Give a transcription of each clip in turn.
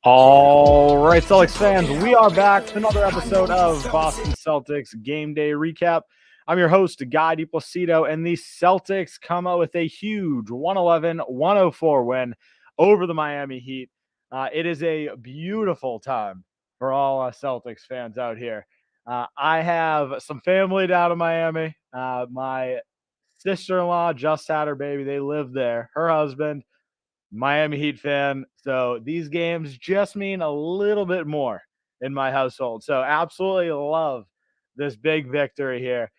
All right, Celtics fans, we are back with another episode of Boston Celtics Game Day Recap. I'm your host, Guy DiPlacido, and the Celtics come out with a huge 111-104 win over the Miami Heat. It is a beautiful time for all Celtics fans out here. I have some family down in Miami. My sister-in-law just had her baby. They live there. Her husband, Miami Heat fan. So these games just mean a little bit more in my household. So absolutely love this big victory here.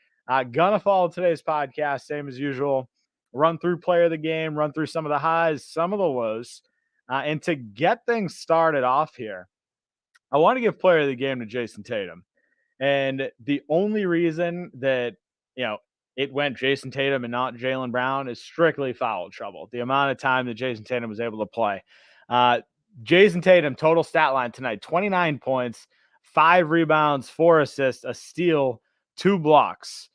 Gonna follow today's podcast, same as usual. Run through player of the game, run through some of the highs, some of the lows. And to get things started off here, I want to give player of the game to Jason Tatum. And the only reason that, it went Jason Tatum and not Jaylen Brown is strictly foul trouble. The amount of time that Jason Tatum was able to play. Jason Tatum, total stat line tonight, 29 points, 5 rebounds, 4 assists, a steal, 2 blocks.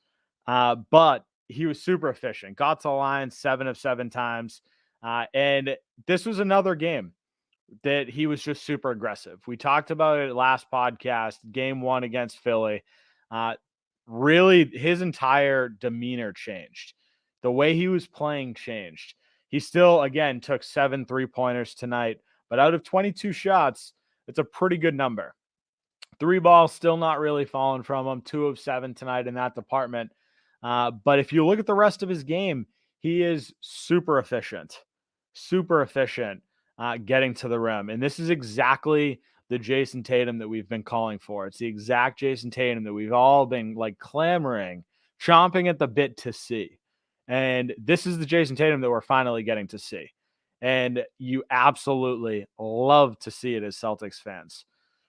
But he was super efficient. Got to the line 7 of 7 times. And this was another game that he was just super aggressive. We talked about it last podcast, game 1 against Philly. Really, his entire demeanor changed. The way he was playing changed. He still, again, took 7 3-pointers tonight, but out of 22 shots, it's a pretty good number. 3 balls still not really falling from him. 2 of 7 tonight in that department. But if you look at the rest of his game, he is super efficient getting to the rim. And this is exactly the Jason Tatum that we've been calling for. It's the exact Jason Tatum that we've all been clamoring, chomping at the bit to see. And this is the Jason Tatum that we're finally getting to see. And you absolutely love to see it as Celtics fans,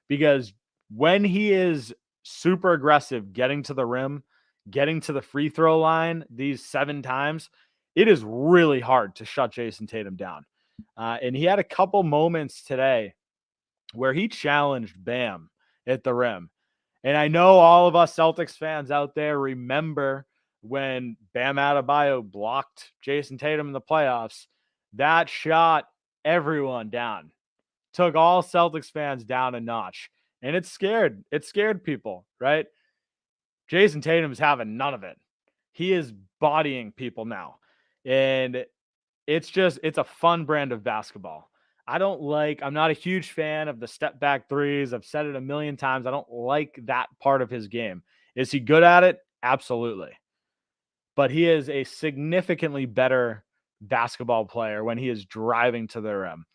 because when he is super aggressive, getting to the rim, getting to the free throw line these 7 times, it is really hard to shut Jason Tatum down. And he had a couple moments today where he challenged Bam at the rim. And I know all of us Celtics fans out there remember when Bam Adebayo blocked Jason Tatum in the playoffs. That shot everyone down. Took all Celtics fans down a notch. And it scared people, right? Jason Tatum's having none of it. He is bodying people now. And it's a fun brand of basketball. I'm not a huge fan of the step back threes. I've said it a million times. I don't like that part of his game. Is he good at it? Absolutely. But he is a significantly better basketball player when he is driving to the rim.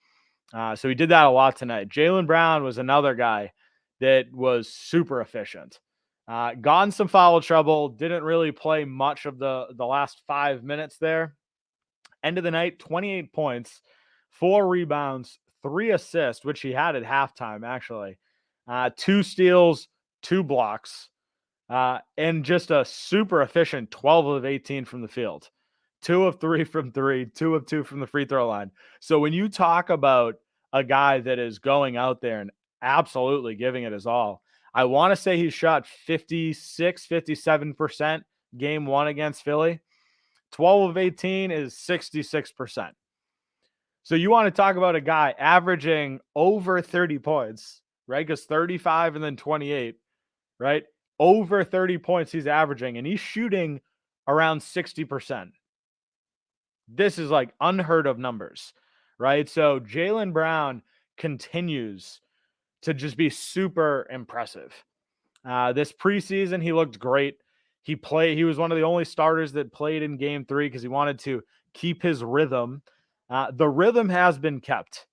So he did that a lot tonight. Jaylen Brown was another guy that was super efficient. Got in some foul trouble. Didn't really play much of the last 5 minutes there. End of the night, 28 points, 4 rebounds, 3 assists, which he had at halftime, actually. 2 steals, 2 blocks, and just a super efficient 12 of 18 from the field. 2 of 3 from 3, 2 of 2 from the free throw line. So when you talk about a guy that is going out there and absolutely giving it his all, I want to say he shot 56, 57% game 1 against Philly. 12 of 18 is 66%. So you want to talk about a guy averaging over 30 points, right? Because 35 and then 28, right? Over 30 points he's averaging, and he's shooting around 60%. This is unheard of numbers, right? So Jaylen Brown continues to just be super impressive. This preseason, he looked great. He was one of the only starters that played in game 3 because he wanted to keep his rhythm. The rhythm has been kept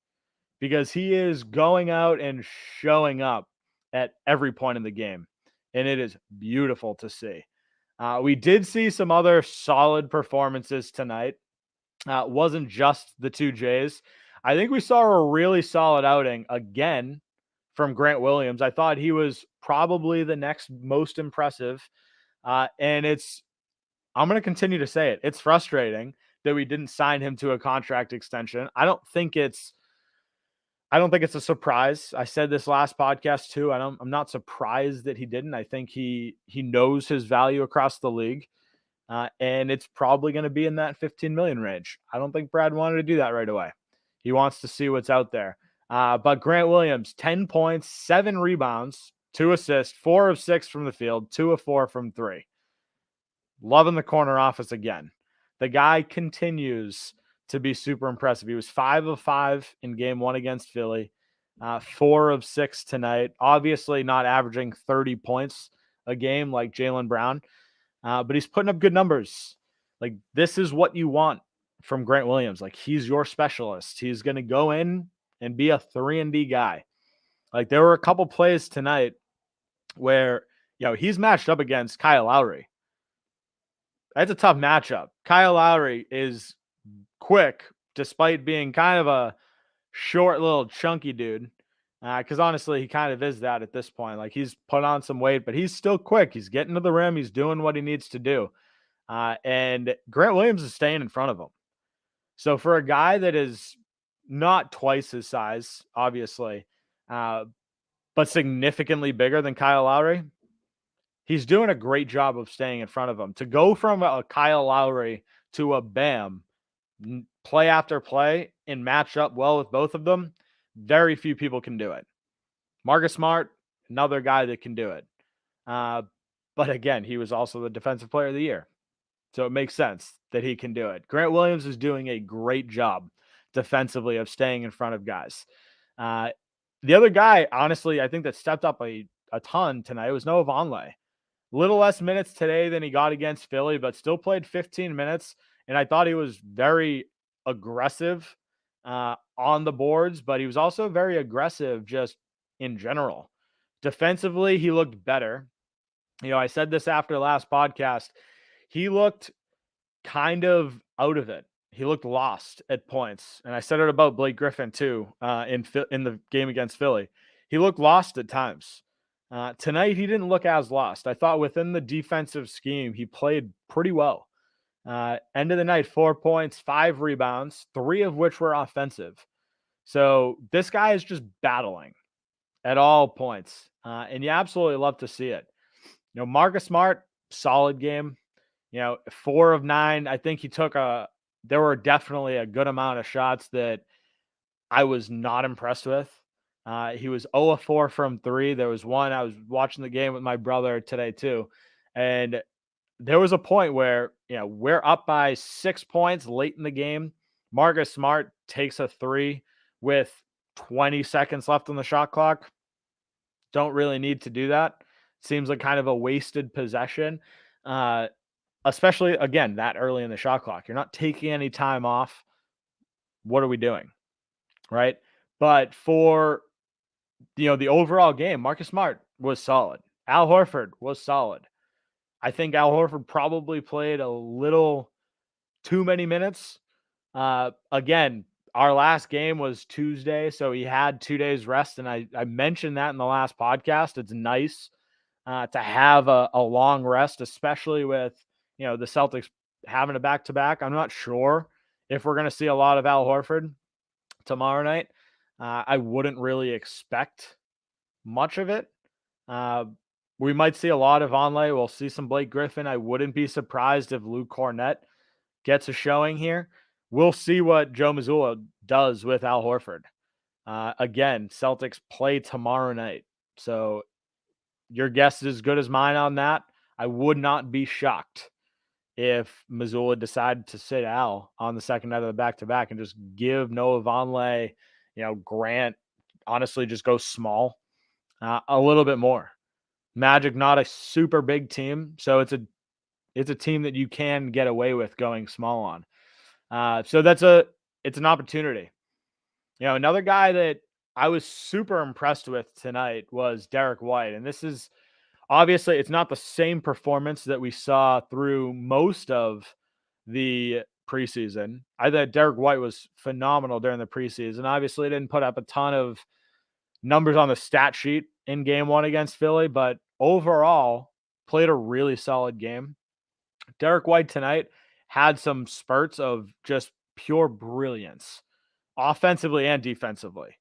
because he is going out and showing up at every point in the game. And it is beautiful to see. We did see some other solid performances tonight. Wasn't just the 2 J's. I think we saw a really solid outing again from Grant Williams. I thought he was probably the next most impressive. And I'm going to continue to say it. It's frustrating that we didn't sign him to a contract extension. I don't think it's a surprise. I said this last podcast too. I'm not surprised that he didn't. I think he knows his value across the league. and it's probably going to be in that 15 million range. I don't think Brad wanted to do that right away. He wants to see what's out there. But Grant Williams, 10 points, 7 rebounds, 2 assists, 4 of 6 from the field, 2 of 4 from 3. Loving the corner office again. The guy continues to be super impressive. He was 5 of 5 in game 1 against Philly, 4 of 6 tonight. Obviously not averaging 30 points a game like Jaylen Brown, but he's putting up good numbers. Like, this is what you want from Grant Williams. Like, he's your specialist. He's going to go in and be a 3-and-D guy. Like, there were a couple plays tonight where, he's matched up against Kyle Lowry. That's a tough matchup. Kyle Lowry is quick, despite being kind of a short, little chunky dude. Because honestly, he kind of is that at this point. Like, he's put on some weight, but he's still quick. He's getting to the rim. He's doing what he needs to do. And Grant Williams is staying in front of him. So for a guy that is not twice his size, obviously, but significantly bigger than Kyle Lowry, he's doing a great job of staying in front of him. To go from a Kyle Lowry to a Bam, play after play, and match up well with both of them, very few people can do it. Marcus Smart, another guy that can do it. But again, he was also the Defensive Player of the Year. So it makes sense that he can do it. Grant Williams is doing a great job defensively of staying in front of guys. The other guy, honestly, I think that stepped up a ton tonight was Noah Vonleh. Little less minutes today than he got against Philly, but still played 15 minutes. And I thought he was very aggressive on the boards, but he was also very aggressive just in general. Defensively, he looked better. I said this after last podcast. He looked kind of out of it. He looked lost at points. And I said it about Blake Griffin too in the game against Philly. He looked lost at times. Tonight, he didn't look as lost. I thought within the defensive scheme, he played pretty well. End of the night, 4 points, 5 rebounds, 3 of which were offensive. So this guy is just battling at all points. And you absolutely love to see it. Marcus Smart, solid game. 4 of 9. I think he took there were definitely a good amount of shots that I was not impressed with. He was 0 of 4 from 3. There was one, I was watching the game with my brother today too. And there was a point where, we're up by 6 points late in the game. Marcus Smart takes a 3 with 20 seconds left on the shot clock. Don't really need to do that. Seems like kind of a wasted possession. Especially, again, that early in the shot clock. You're not taking any time off. What are we doing? Right? But for, the overall game, Marcus Smart was solid. Al Horford was solid. I think Al Horford probably played a little too many minutes. Again, our last game was Tuesday, so he had 2 days rest. And I mentioned that in the last podcast. It's nice to have a long rest, especially with, the Celtics having a back-to-back. I'm not sure if we're going to see a lot of Al Horford tomorrow night. I wouldn't really expect much of it. We might see a lot of Vonleh. We'll see some Blake Griffin. I wouldn't be surprised if Luke Cornett gets a showing here. We'll see what Joe Mazzulla does with Al Horford. Again, Celtics play tomorrow night. So your guess is as good as mine on that. I would not be shocked if Mazzulla decided to sit Al on the second night of the back-to-back and just give Noah Vonleh, Grant, honestly, just go small a little bit more. Magic, not a super big team, so it's a team that you can get away with going small on. So it's an opportunity. Another guy that I was super impressed with tonight was Derek White, and this is obviously it's not the same performance that we saw through most of the preseason. I thought Derek White was phenomenal during the preseason. Obviously, didn't put up a ton of numbers on the stat sheet in game 1 against Philly, but overall played a really solid game. Derek White tonight had some spurts of just pure brilliance, offensively and defensively.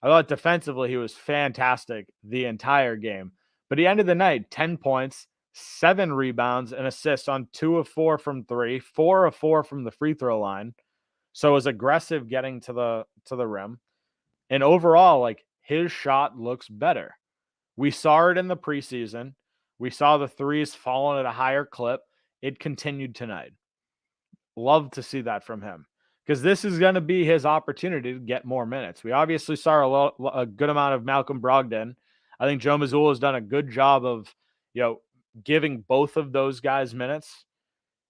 I thought defensively he was fantastic the entire game, but he ended the night 10 points, 7 rebounds and assists on 2 of 4 from 3, 4 of 4 from the free throw line. So was aggressive getting to the rim. And overall, like, his shot looks better. We saw it in the preseason. We saw the threes falling at a higher clip. It continued tonight. Love to see that from him, because this is going to be his opportunity to get more minutes. We obviously saw a good amount of Malcolm Brogdon. I think Joe Mazzulla has done a good job of, giving both of those guys minutes.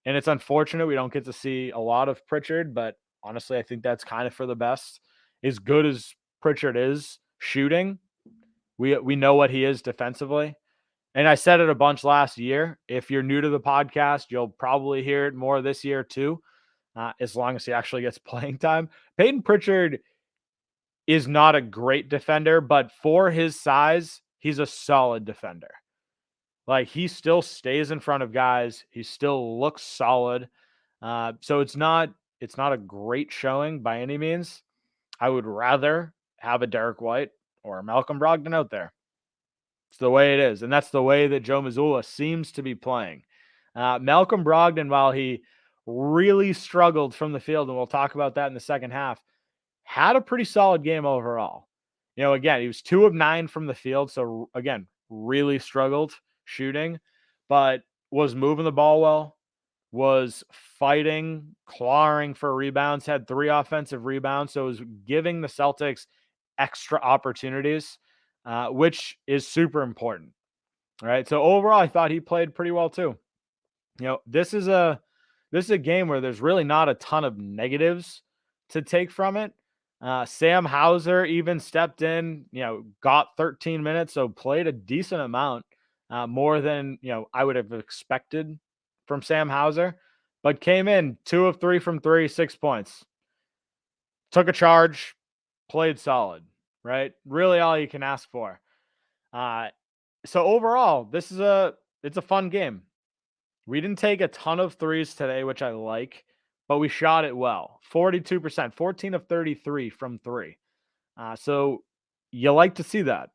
And it's unfortunate we don't get to see a lot of Pritchard, but honestly, I think that's kind of for the best. As good as Pritchard is shooting, we know what he is defensively. And I said it a bunch last year. If you're new to the podcast, you'll probably hear it more this year too, as long as he actually gets playing time. Peyton Pritchard is not a great defender, but for his size, he's a solid defender. Like, he still stays in front of guys. He still looks solid. So it's not a great showing by any means. I would rather have a Derek White or a Malcolm Brogdon out there. It's the way it is. And that's the way that Joe Mazzulla seems to be playing. Malcolm Brogdon, while he really struggled from the field, and we'll talk about that in the second half, had a pretty solid game overall. Again, he was 2 of 9 from the field. So again, really struggled shooting, but was moving the ball well, was fighting, clawing for rebounds, had 3 offensive rebounds. So it was giving the Celtics extra opportunities, which is super important. All right. So overall, I thought he played pretty well too. This is a game where there's really not a ton of negatives to take from it. Sam Hauser even stepped in, got 13 minutes, so played a decent amount, more than, I would have expected from Sam Hauser, but came in 2 of 3 from 3, 6 points. Took a charge, played solid, right? Really all you can ask for. So overall, it's a fun game. We didn't take a ton of threes today, which I like, but we shot it well. 42%, 14 of 33 from 3. So you like to see that.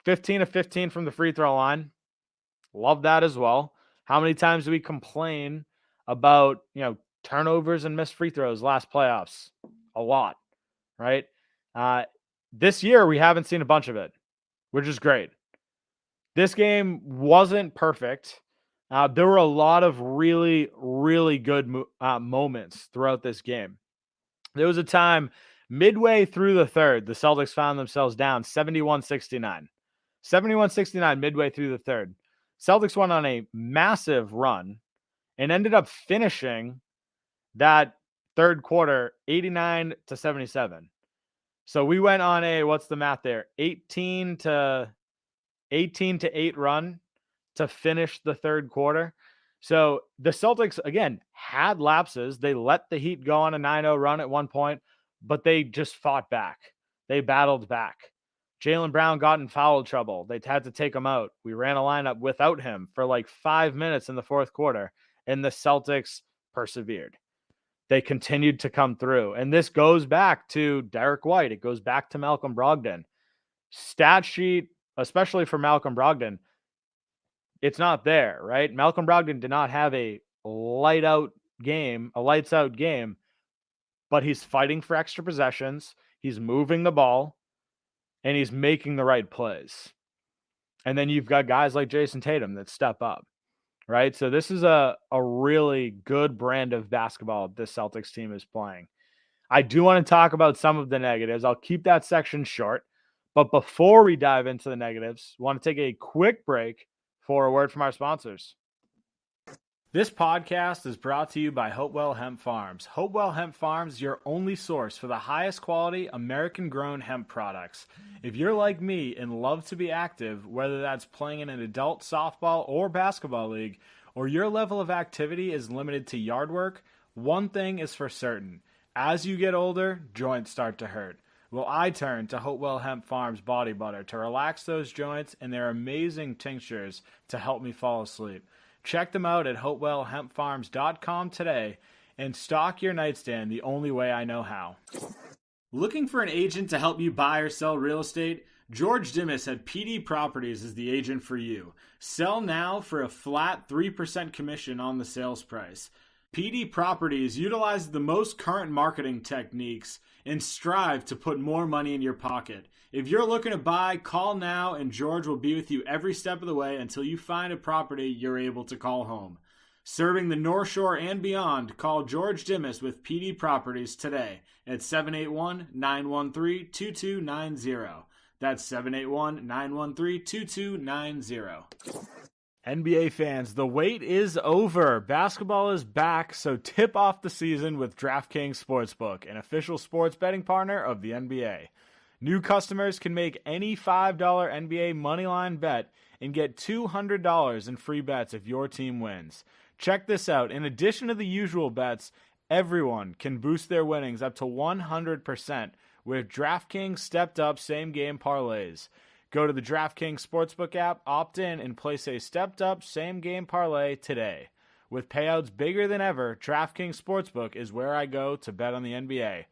15 of 15 from the free throw line. Love that as well. How many times do we complain about, turnovers and missed free throws last playoffs? A lot, right? This year, we haven't seen a bunch of it, which is great. This game wasn't perfect. There were a lot of really, really good moments throughout this game. There was a time midway through the third, the Celtics found themselves down 71-69. 71-69 midway through the third. Celtics went on a massive run and ended up finishing that third quarter 89-77. So we went on what's the math there? 18 to 8 run to finish the third quarter. So the Celtics, again, had lapses. They let the Heat go on a 9-0 run at one point, but they just fought back. They battled back. Jaylen Brown got in foul trouble. They had to take him out. We ran a lineup without him for like 5 minutes in the fourth quarter, and the Celtics persevered. They continued to come through. And this goes back to Derek White. It goes back to Malcolm Brogdon. Stat sheet, especially for Malcolm Brogdon, it's not there, right? Malcolm Brogdon did not have a lights out game, but he's fighting for extra possessions. He's moving the ball, and he's making the right plays. And then you've got guys like Jason Tatum that step up, right? So this is a really good brand of basketball this Celtics team is playing. I do want to talk about some of the negatives. I'll keep that section short. But before we dive into the negatives, I want to take a quick break for a word from our sponsors. This podcast is brought to you by Hopewell Hemp Farms. Hopewell Hemp Farms is your only source for the highest quality American-grown hemp products. If you're like me and love to be active, whether that's playing in an adult softball or basketball league, or your level of activity is limited to yard work, one thing is for certain. As you get older, joints start to hurt. Well, I turn to Hopewell Hemp Farms Body Butter to relax those joints and their amazing tinctures to help me fall asleep. Check them out at hopewellhempfarms.com today and stock your nightstand the only way I know how. Looking for an agent to help you buy or sell real estate? George Dimas at PD Properties is the agent for you. Sell now for a flat 3% commission on the sales price. PD Properties utilizes the most current marketing techniques and strive to put more money in your pocket. If you're looking to buy, call now and George will be with you every step of the way until you find a property you're able to call home. Serving the North Shore and beyond, call George Dimas with PD Properties today at 781-913-2290. That's 781-913-2290. NBA fans, the wait is over. Basketball is back, so tip off the season with DraftKings Sportsbook, an official sports betting partner of the NBA. New customers can make any $5 NBA moneyline bet and get $200 in free bets if your team wins. Check this out. In addition to the usual bets, everyone can boost their winnings up to 100% with DraftKings stepped-up same-game parlays. Go to the DraftKings Sportsbook app, opt in, and place a stepped-up same-game parlay today. With payouts bigger than ever, DraftKings Sportsbook is where I go to bet on the NBA.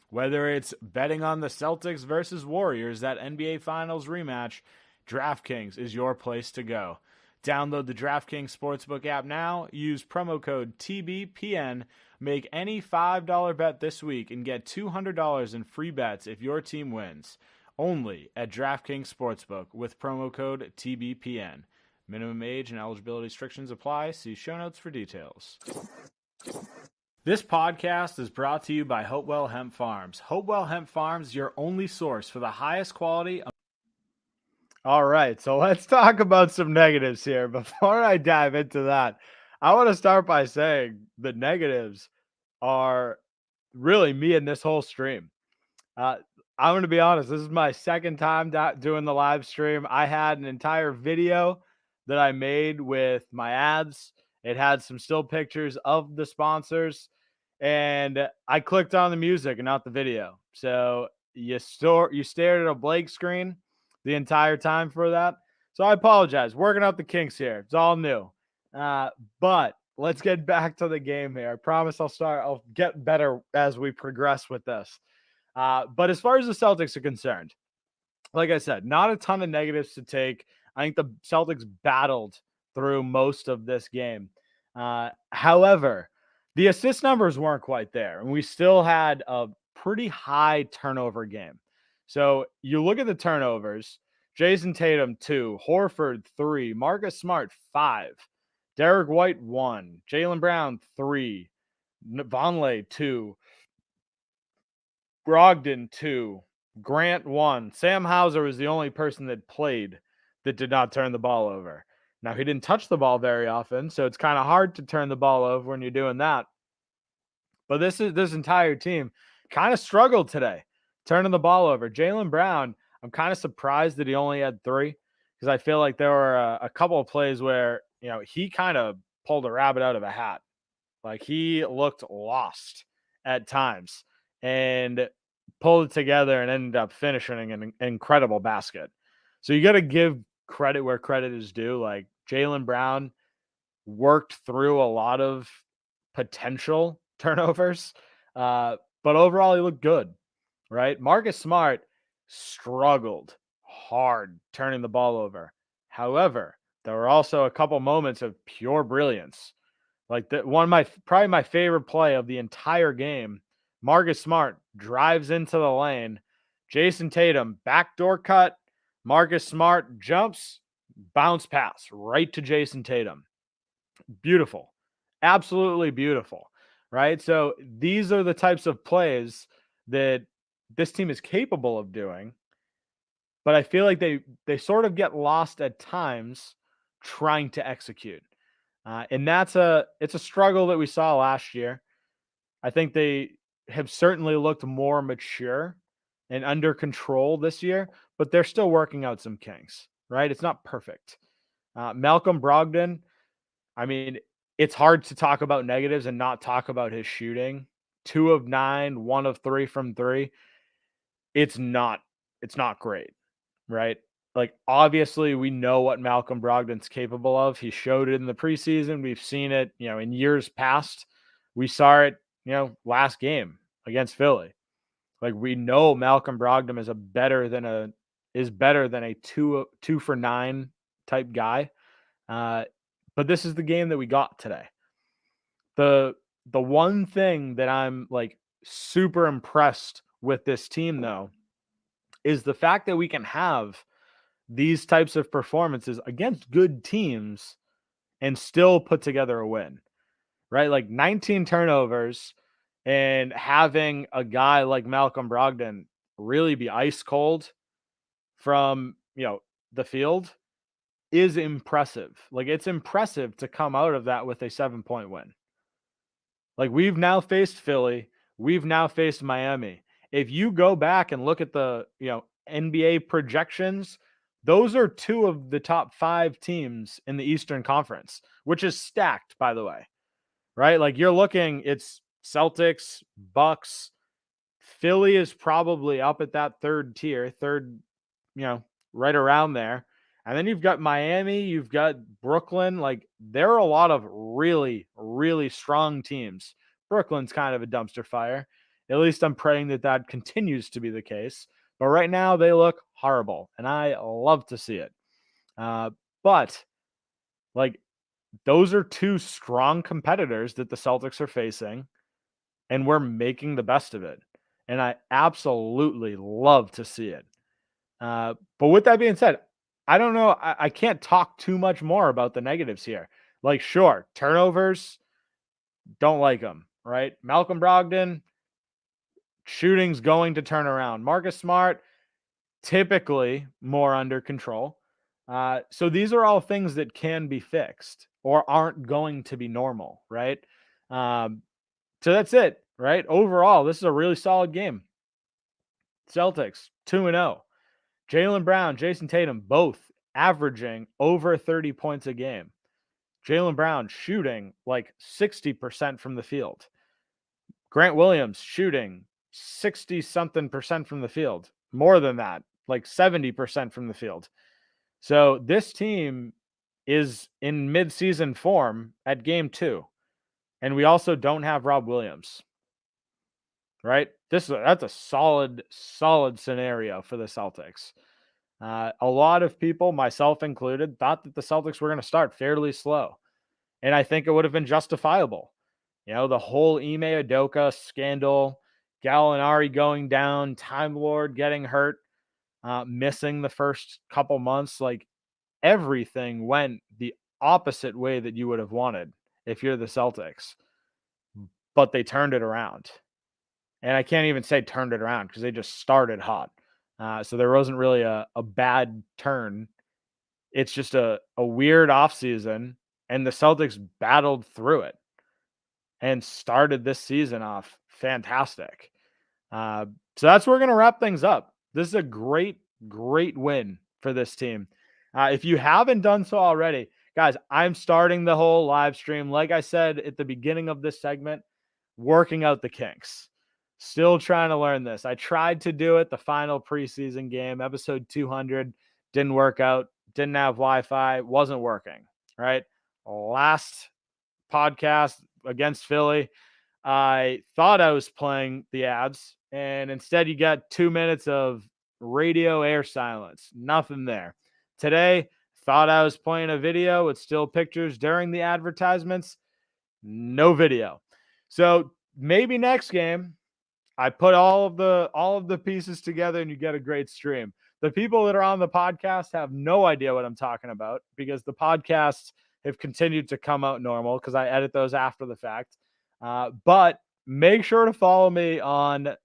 Whether it's betting on the Celtics versus Warriors, that NBA Finals rematch, DraftKings is your place to go. Download the DraftKings Sportsbook app now, use promo code TBPN, make any $5 bet this week, and get $200 in free bets if your team wins. Only at DraftKings Sportsbook with promo code TBPN. Minimum age and eligibility restrictions apply. See show notes for details. This podcast is brought to you by Hopewell Hemp Farms. Hopewell Hemp Farms, your only source for the highest quality. All right, so let's talk about some negatives here. Before I dive into that, I want to start by saying the negatives are really me in this whole stream. I'm going to be honest. This is my second time doing the live stream. I had an entire video that I made with my ads. It had some still pictures of the sponsors, and I clicked on the music and not the video. So you stared at a blank screen the entire time for that. So I apologize. Working out the kinks here. It's all new. But let's get back to the game here. I promise I'll get better as we progress with this. But as far as the Celtics are concerned, like I said, not a ton of negatives to take. I think the Celtics battled through most of this game. However, the assist numbers weren't quite there, and we still had a pretty high turnover game. So you look at the turnovers: Jason Tatum 2, Horford 3, Marcus Smart 5, Derek White 1, Jaylen Brown 3, Vonleh 2, Brogdon 2, Grant 1. Sam Hauser was the only person that played that did not turn the ball over. Now, he didn't touch the ball very often, so it's kind of hard to turn the ball over when you're doing that. But this entire team kind of struggled today, turning the ball over. Jaylen Brown, I'm kind of surprised that he only had 3, because I feel like there were a couple of plays where, he kind of pulled a rabbit out of a hat. Like, he looked lost at times and pulled it together and ended up finishing an incredible basket. So you got to give credit where credit is due. Like, Jaylen Brown worked through a lot of potential turnovers, but overall he looked good, right? Marcus Smart struggled hard turning the ball over. However, there were also a couple moments of pure brilliance. Like, probably my favorite play of the entire game. Marcus Smart drives into the lane. Jason Tatum, backdoor cut. Marcus Smart jumps, bounce pass right to Jason Tatum. Beautiful. Absolutely beautiful, right? So these are the types of plays that this team is capable of doing. But I feel like they sort of get lost at times trying to execute. And it's a struggle that we saw last year. I think they have certainly looked more mature and under control this year, but they're still working out some kinks, right? It's not perfect. Malcolm Brogdon, I mean, it's hard to talk about negatives and not talk about his shooting. 2 of 9, 1 of 3 from 3. It's not great, right? Like, obviously, we know what Malcolm Brogdon's capable of. He showed it in the preseason. We've seen it, in years past. We saw it, last game against Philly. Like, we know Malcolm Brogdon is a better than a is better than a 2 for 9 type guy. But this is the game that we got today. The one thing that I'm like super impressed with this team though is the fact that we can have these types of performances against good teams and still put together a win, right? Like 19 turnovers and having a guy like Malcolm Brogdon really be ice cold from, the field is impressive. Like it's impressive to come out of that with a 7-point win. Like we've now faced Philly, we've now faced Miami. If you go back and look at the, NBA projections, those are 2 of the top 5 teams in the Eastern Conference, which is stacked, by the way. Right? Like you're looking, it's Celtics, Bucks, Philly is probably up at that third tier, right around there. And then you've got Miami, you've got Brooklyn. Like there are a lot of really, really strong teams. Brooklyn's kind of a dumpster fire. At least I'm praying that that continues to be the case. But right now they look horrible, and I love to see it. But like those are 2 strong competitors that the Celtics are facing, and we're making the best of it. And I absolutely love to see it. But with that being said, I don't know. I can't talk too much more about the negatives here. Like, sure, turnovers, don't like them, right? Malcolm Brogdon, shooting's going to turn around. Marcus Smart, typically more under control. So these are all things that can be fixed or aren't going to be normal, right? So that's it, right? Overall, this is a really solid game. Celtics 2-0. Jaylen Brown, Jason Tatum, both averaging over 30 points a game. Jaylen Brown shooting like 60% from the field. Grant Williams shooting 60-something% from the field. More than that, like 70% from the field. So this team is in mid-season form at game 2. And we also don't have Rob Williams. Right? That's a solid scenario for the Celtics. A lot of people, myself included, thought that the Celtics were going to start fairly slow. And I think it would have been justifiable. The whole Ime Udoka scandal, Gallinari going down, Time Lord getting hurt, missing the first couple months, like everything went the opposite way that you would have wanted if you're the Celtics. But they turned it around. And I can't even say turned it around because they just started hot. So there wasn't really a bad turn. It's just a weird offseason, and the Celtics battled through it and started this season off fantastic. So that's where we're going to wrap things up. This is a great win for this team. If you haven't done so already, guys, I'm starting the whole live stream, like I said at the beginning of this segment, working out the kinks. Still trying to learn this. I tried to do it the final preseason game, episode 200. Didn't work out. Didn't have Wi-Fi. Wasn't working, right? Last podcast against Philly, I thought I was playing the Avs, and instead you got 2 minutes of radio air silence. Nothing there. Today, thought I was playing a video with still pictures during the advertisements. No video. So maybe next game, I put all of the pieces together and you get a great stream. The people that are on the podcast have no idea what I'm talking about because the podcasts have continued to come out normal because I edit those after the fact. But make sure to follow me on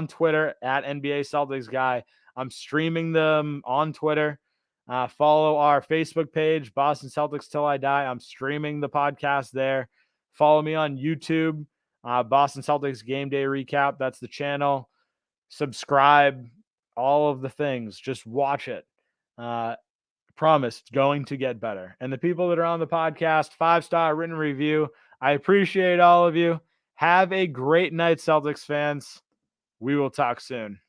Twitter at NBA Celtics Guy. I'm streaming them on Twitter. Follow our Facebook page, Boston Celtics Till I Die. I'm streaming the podcast there. Follow me on YouTube. Boston Celtics Game Day Recap. That's the channel. Subscribe, all of the things. Just watch it. Promise, it's going to get better. And the people that are on the podcast, 5-star written review. I appreciate all of you. Have a great night, Celtics fans. We will talk soon.